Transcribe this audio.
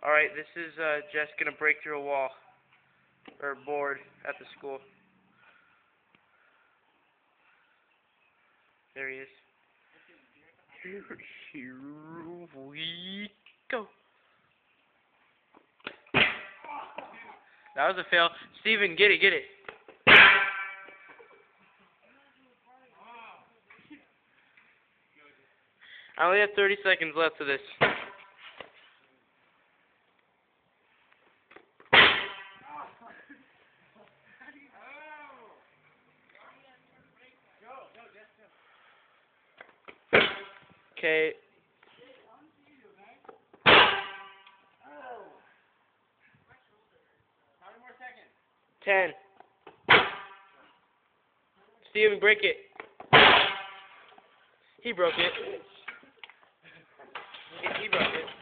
Alright, this is Jess gonna break through a wall. Or board at the school. There he is. Here we go. That was a fail. Steven, get it, get it. I only have 30 seconds left of this. Okay. 10. Steven, break it. He broke it. He broke it.